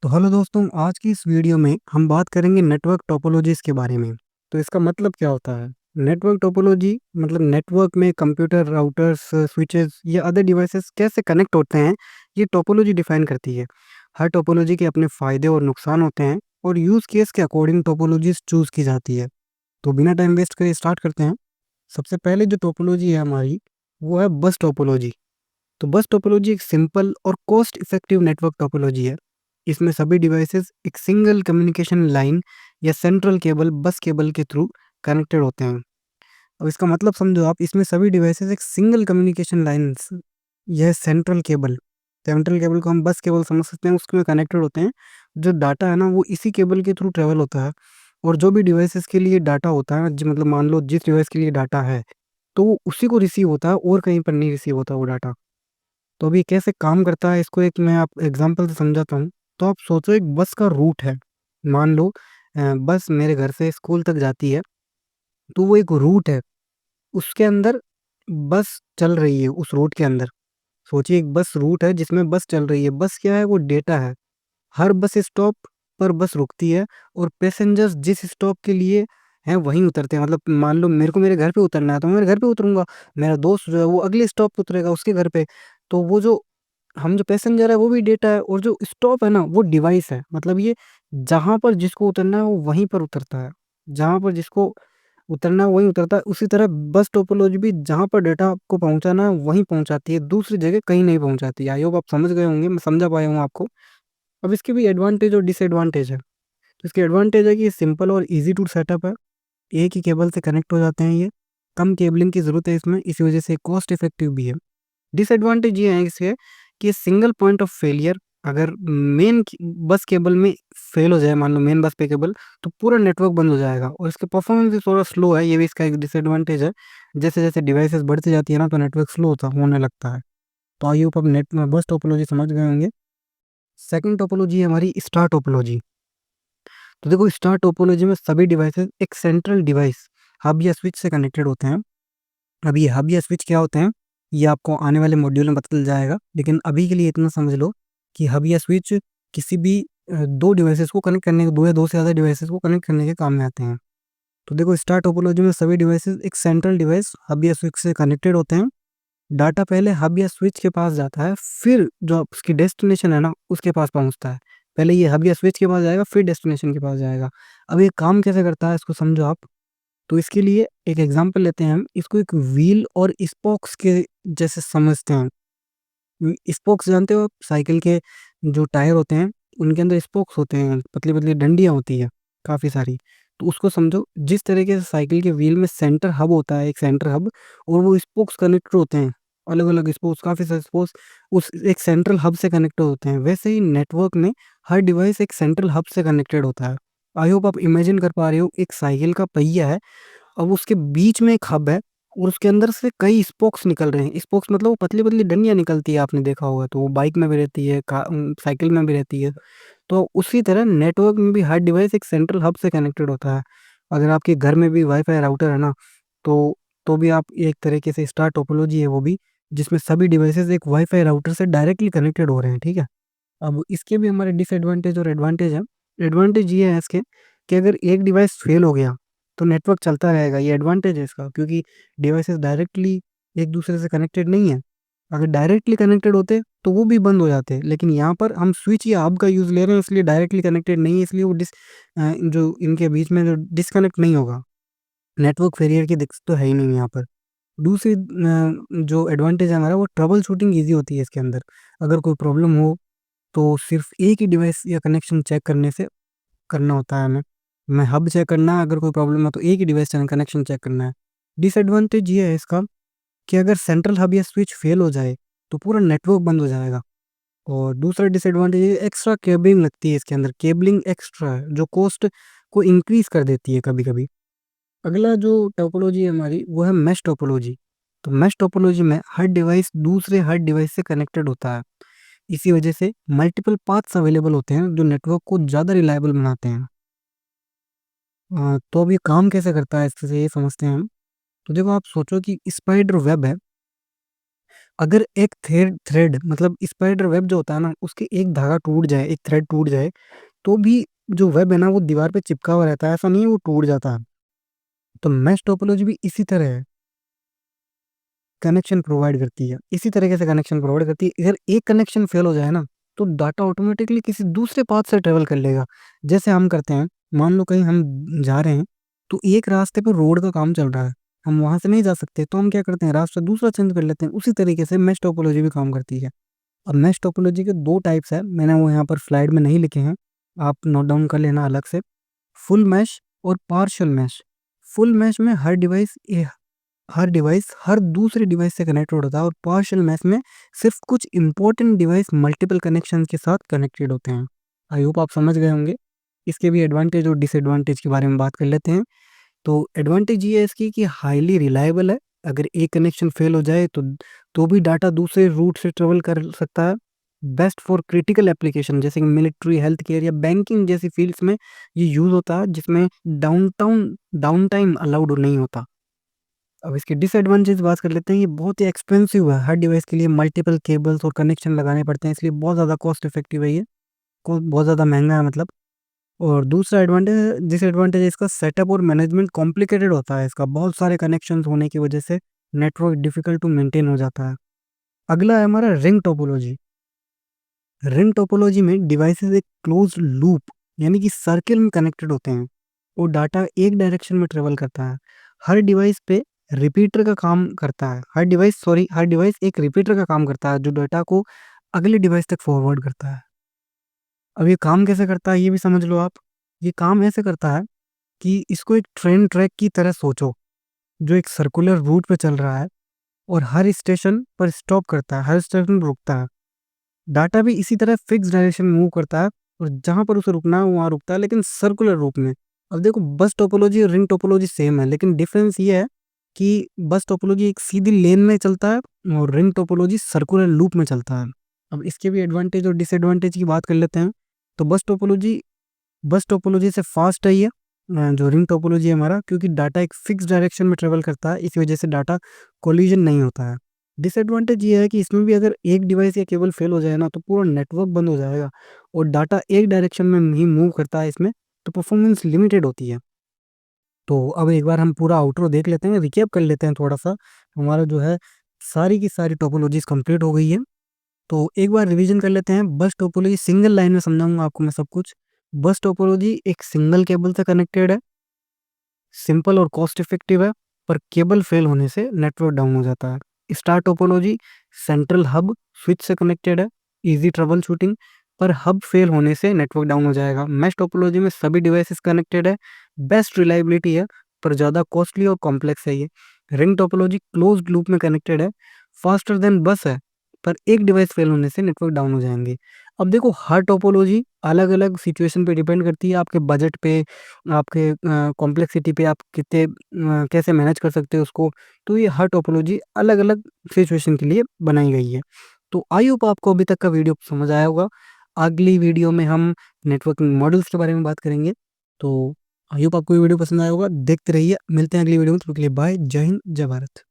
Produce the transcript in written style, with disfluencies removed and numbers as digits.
तो हेलो दोस्तों, आज की इस वीडियो में हम बात करेंगे नेटवर्क टोपोलॉजीज़ के बारे में। तो इसका मतलब क्या होता है? नेटवर्क टोपोलॉजी मतलब नेटवर्क में कंप्यूटर, राउटर्स, स्विचेस या अदर डिवाइसेस कैसे कनेक्ट होते हैं, ये टोपोलॉजी डिफाइन करती है। हर टोपोलॉजी के अपने फ़ायदे और नुकसान होते हैं और यूज़ केस के अकॉर्डिंग टोपोलॉजीज़ चूज़ की जाती है। तो बिना टाइम वेस्ट करे स्टार्ट करते हैं। सबसे पहले जो टोपोलॉजी है हमारी, वो है बस टोपोलॉजी। तो बस टोपोलॉजी एक सिंपल और कॉस्ट इफेक्टिव नेटवर्क टोपोलॉजी है। इसमें सभी डिवाइसेस एक सिंगल कम्युनिकेशन लाइन या सेंट्रल केबल बस केबल के थ्रू कनेक्टेड होते हैं। अब इसका मतलब समझो आप, इसमें सभी डिवाइसेस एक सिंगल कम्युनिकेशन लाइन, यह सेंट्रल केबल को हम बस केबल समझ सकते हैं, उसमें कनेक्टेड होते हैं। जो डाटा है ना, वो इसी केबल के थ्रू ट्रेवल होता है। और जो भी डिवाइसेस के लिए डाटा होता है, मतलब मान लो जिस डिवाइस के लिए डाटा है, तो वो उसी को रिसीव होता है और कहीं पर नहीं रिसीव होता वो डाटा। तो अभी कैसे काम करता है, इसको एक मैं आप एग्जांपल से समझाता हूँ। तो आप सोचो, एक बस का रूट है। मान लो बस मेरे घर से स्कूल तक जाती है, तो वो एक रूट है। उसके अंदर बस चल रही है, उस रूट के अंदर। सोचिए, एक बस रूट है जिसमें बस चल रही है। बस क्या है? वो डेटा है। हर बस स्टॉप पर बस रुकती है और पैसेंजर्स जिस स्टॉप के लिए हैं वहीं उतरते हैं। मतलब मान लो मेरे को मेरे घर पे उतरना है, तो मैं मेरे घर पे उतरूँगा। मेरा दोस्त जो है वो अगले स्टॉप पे उतरेगा, उसके घर पे। तो वो जो हम जो पैसेंजर है वो भी डेटा है, और जो स्टॉप है ना वो डिवाइस है। मतलब ये जहाँ पर जिसको उतरना है वो वहीं पर उतरता है। जहाँ पर जिसको उतरना है वहीं उतरता है। उसी तरह बस टोपोलॉजी भी जहाँ पर डेटा आपको पहुँचाना है वहीं पहुँचाती है, दूसरी जगह कहीं नहीं पहुँचाती है। आई होप आप समझ गए होंगे, मैं समझा पाया हूँ आपको। अब इसके भी एडवांटेज और डिसएडवांटेज है। तो इसके एडवांटेज है कि ये सिंपल और ईज़ी टू सेटअप है। एक ही केबल से कनेक्ट हो जाते हैं ये। कम केबलिंग की ज़रूरत है इसमें, इसी वजह से कॉस्ट इफेक्टिव भी है। डिसएडवांटेज ये है इसके कि सिंगल पॉइंट ऑफ फेलियर, अगर मेन बस केबल में फेल हो जाए, मान लो मेन बस पे केबल, तो पूरा नेटवर्क बंद हो जाएगा। और इसके परफॉर्मेंस भी थोड़ा स्लो है, ये भी इसका एक डिसएडवांटेज है। जैसे जैसे डिवाइसेस बढ़ती जाती है ना, तो नेटवर्क स्लो होता होने लगता है। तो आई होप अब नेट बस टोपोलॉजी समझ गए होंगे। सेकंड टोपोलॉजी है हमारी स्टार टोपोलॉजी। तो देखो, स्टार टोपोलॉजी में सभी डिवाइसेस एक सेंट्रल डिवाइस, हब या स्विच से कनेक्टेड होते हैं। अब ये हब या स्विच क्या होते हैं, ये आपको आने वाले मॉड्यूल में पता चल जाएगा। लेकिन अभी के लिए इतना समझ लो कि हब या स्विच किसी भी दो डिवाइसेस को कनेक्ट करने के, दो या दो से ज़्यादा डिवाइसेस को कनेक्ट करने के काम में आते हैं। तो देखो, स्टार टोपोलॉजी में सभी डिवाइसेस एक सेंट्रल डिवाइस हब या स्विच से कनेक्टेड होते हैं। डाटा पहले हब या स्विच के पास जाता है, फिर जो उसकी डेस्टिनेशन है ना उसके पास पहुंचता है। पहले ये हब या स्विच के पास जाएगा, फिर डेस्टिनेशन के पास जाएगा। अब ये काम कैसे करता है, इसको समझो आप। तो इसके लिए एक एग्जांपल लेते हैं हम। इसको एक व्हील और स्पोक्स के जैसे समझते हैं। स्पोक्स जानते हो आप? साइकिल के जो टायर होते हैं, उनके अंदर स्पोक्स होते हैं, पतली पतली डंडियाँ होती है काफ़ी सारी। तो उसको समझो, जिस तरीके से साइकिल के व्हील में सेंटर हब होता है, एक सेंटर हब, और वो स्पोक्स कनेक्ट होते हैं। अलग अलग स्पोक्स, काफ़ी सारे स्पोक्स उस एक सेंट्रल हब से कनेक्ट होते हैं। वैसे ही नेटवर्क में हर डिवाइस एक सेंट्रल हब से कनेक्टेड होता है। आई होप आप इमेजिन कर पा रहे हो, एक साइकिल का पहिया है, अब उसके बीच में एक हब है, और उसके अंदर से कई स्पोक्स निकल रहे हैं। स्पोक्स मतलब वो पतली-पतली डंडियाँ निकलती है, आपने देखा होगा। तो वो बाइक में भी रहती है, साइकिल में भी रहती है। तो उसी तरह नेटवर्क में भी हर डिवाइस एक सेंट्रल हब से कनेक्टेड होता है। अगर आपके घर में भी वाईफ़ाई राउटर है ना, तो भी आप एक तरीके से स्टार टोपोलॉजी है वो भी, जिसमें सभी डिवाइसेज़ एक वाईफ़ाई राउटर से डायरेक्टली कनेक्टेड हो रहे हैं, ठीक है? अब इसके भी हमारे डिसएडवांटेज और एडवांटेज हैं। एडवांटेज ये है इसके कि अगर एक डिवाइस फेल हो गया, तो नेटवर्क चलता रहेगा, ये एडवांटेज है इसका, क्योंकि डिवाइसेस डायरेक्टली एक दूसरे से कनेक्टेड नहीं है। अगर डायरेक्टली कनेक्टेड होते, तो वो भी बंद हो जाते। लेकिन यहाँ पर हम स्विच या हब का यूज़ ले रहे हैं, इसलिए डायरेक्टली कनेक्टेड नहीं है, इसलिए वो जो इनके बीच में जो डिस्कनेक्ट नहीं होगा। नेटवर्क फेलियर की दिक्कत तो है ही नहीं यहाँ पर। दूसरी जो एडवांटेज है हमारा, वो ट्रबल शूटिंग ईज़ी होती है इसके अंदर। अगर कोई प्रॉब्लम हो, तो सिर्फ़ एक ही डिवाइस या कनेक्शन चेक करने से करना होता है हमें। हमें हब चेक करना है, अगर कोई प्रॉब्लम है तो एक ही डिवाइस से कनेक्शन चेक करना है। डिसएडवांटेज ये है इसका कि अगर सेंट्रल हब या स्विच फेल हो जाए, तो पूरा नेटवर्क बंद हो जाएगा। और दूसरा डिसएडवांटेज ये, एक्स्ट्रा केबलिंग लगती है इसके अंदर। केबलिंग एक्स्ट्रा है, जो कॉस्ट को इंक्रीज़ कर देती है कभी-कभी। अगला जो टोपोलॉजी है हमारी, वो है मेश टोपोलॉजी। तो मेश टोपोलॉजी में हर डिवाइस दूसरे हर डिवाइस से कनेक्टेड होता है। इसी वजह से मल्टीपल पाथ्स अवेलेबल होते हैं, जो नेटवर्क को ज़्यादा रिलायबल बनाते हैं। तो अब ये काम कैसे करता है, इससे ये समझते हैं हम। तो देखो, आप सोचो कि स्पाइडर वेब है, अगर एक थ्रेड मतलब स्पाइडर वेब जो होता है ना, उसके एक धागा टूट जाए, एक थ्रेड टूट जाए, तो भी जो वेब है ना वो दीवार पे चिपका हुआ रहता है, ऐसा नहीं है वो टूट जाता है। तो मेश टोपोलॉजी भी इसी तरह है, कनेक्शन प्रोवाइड करती है, इसी तरीके से कनेक्शन प्रोवाइड करती है। अगर एक कनेक्शन फेल हो जाए ना, तो डाटा ऑटोमेटिकली किसी दूसरे पाथ से ट्रेवल कर लेगा। जैसे हम करते हैं, मान लो कहीं हम जा रहे हैं, तो एक रास्ते पे रोड का काम चल रहा है, हम वहां से नहीं जा सकते, तो हम क्या करते हैं, रास्ता दूसरा चेंज कर लेते हैं। उसी तरीके से मेश टोपोलॉजी भी काम करती है। अब मेश टोपोलॉजी के दो टाइप्स है, मैंने वो यहाँ पर स्लाइड में नहीं लिखे हैं, आप नोट डाउन कर लेना अलग से। फुल मैश और पार्शियल मैश। फुल मैश में हर डिवाइस हर दूसरे डिवाइस से कनेक्टेड होता है, और पार्शियल मैश में सिर्फ कुछ इंपॉर्टेंट डिवाइस मल्टीपल कनेक्शन के साथ कनेक्टेड होते हैं। आई होप आप समझ गए होंगे। इसके भी एडवांटेज और डिसएडवांटेज के बारे में बात कर लेते हैं। तो एडवांटेज ये है इसकी कि हाईली रिलायबल है। अगर एक कनेक्शन फेल हो जाए तो भी डाटा दूसरे रूट से ट्रेवल कर सकता है। बेस्ट फॉर क्रिटिकल एप्लीकेशन जैसे कि मिलिट्री, हेल्थ केयर या बैंकिंग जैसी फील्ड्स में ये यूज होता है, जिसमें डाउन टाइम अलाउड नहीं होता। अब इसके डिसएडवांटेज बात कर लेते हैं। ये बहुत ही एक्सपेंसिव है, हर डिवाइस के लिए मल्टीपल केबल्स और कनेक्शन लगाने पड़ते हैं, इसलिए बहुत ज़्यादा कॉस्ट इफेक्टिव है ये, बहुत ज़्यादा महंगा है मतलब। और दूसरा एडवांटेज डिसएडवांटेज इसका सेटअप और मैनेजमेंट कॉम्प्लिकेटेड होता है, इसका बहुत सारे कनेक्शंस होने की वजह से नेटवर्क डिफिकल्ट टू मेंटेन हो जाता है। अगला है हमारा रिंग टोपोलॉजी। रिंग टोपोलॉजी में डिवाइसेस एक क्लोज लूप यानी कि सर्किल में कनेक्टेड होते हैं, और डाटा एक डायरेक्शन में ट्रेवल करता है। हर डिवाइस पे रिपीटर का काम करता है, हर डिवाइस एक रिपीटर का काम करता है, जो डाटा को अगले डिवाइस तक फॉरवर्ड करता है। अब ये काम कैसे करता है ये भी समझ लो आप। ये काम ऐसे करता है कि इसको एक ट्रेन ट्रैक की तरह सोचो, जो एक सर्कुलर रूट पे चल रहा है, और हर स्टेशन पर स्टॉप करता है, हर स्टेशन पर रुकता है। डाटा भी इसी तरह फिक्स डायरेक्शन में मूव करता है, और जहाँ पर उसे रुकना है वहाँ रुकता है, लेकिन सर्कुलर रूप में। अब देखो, बस टोपोलॉजी और रिंग टोपोलॉजी सेम है, लेकिन डिफरेंस ये है कि बस टोपोलॉजी एक सीधी लेन में चलता है, और रिंग टोपोलॉजी सर्कुलर लूप में चलता है। अब इसके भी एडवांटेज और डिसएडवांटेज की बात कर लेते हैं। तो बस टोपोलॉजी से फास्ट है ये, जो रिंग टोपोलॉजी है हमारा, क्योंकि डाटा एक फिक्स डायरेक्शन में ट्रेवल करता है, इस वजह से डाटा कोलिजन नहीं होता है। डिसएडवांटेज ये है कि इसमें भी अगर एक डिवाइस या केबल फेल हो जाए ना, तो पूरा नेटवर्क बंद हो जाएगा, और डाटा एक डायरेक्शन में ही मूव करता है इसमें, तो परफॉर्मेंस लिमिटेड होती है। तो अब एक बार हम पूरा आउटरो देख लेते हैं, रिकैप कर लेते हैं थोड़ा सा। हमारा जो है सारी की सारी टोपोलॉजीज कंप्लीट हो गई है। तो एक बार रिवीजन कर लेते हैं। बस टोपोलॉजी, सिंगल लाइन में समझाऊंगा आपको मैं सब कुछ। बस टोपोलॉजी एक सिंगल केबल से कनेक्टेड है, सिंपल और कॉस्ट इफेक्टिव है, पर केबल फेल होने से नेटवर्क डाउन हो जाता है। Star topology central hub switch से कनेक्टेड है, इजी ट्रबल शूटिंग, पर हब फेल होने से नेटवर्क डाउन हो जाएगा। मैश टोपोलॉजी में सभी डिवाइसेस कनेक्टेड है, बेस्ट रिलायबिलिटी है, पर ज़्यादा कॉस्टली और कॉम्प्लेक्स है ये। रिंग टोपोलॉजी क्लोज्ड लूप में कनेक्टेड है, फास्टर देन बस है, पर एक डिवाइस फेल होने से नेटवर्क डाउन हो जाएंगे। अब देखो, हर टोपोलॉजी अलग अलग सिचुएशन पे डिपेंड करती है, आपके बजट पे, आपके कॉम्प्लेक्सिटी पे, आप कितने कैसे मैनेज कर सकते हो उसको। तो ये हर टोपोलॉजी अलग अलग सिचुएशन के लिए बनाई गई है। तो आई होप आपको अभी तक का वीडियो समझ आया होगा। अगली वीडियो में हम नेटवर्किंग मॉडल्स के बारे में बात करेंगे। तो आई होप आपको ये वीडियो पसंद आया होगा। देखते रहिए, मिलते हैं अगली वीडियो में। तब तक के लिए बाय, जय हिंद, जय भारत।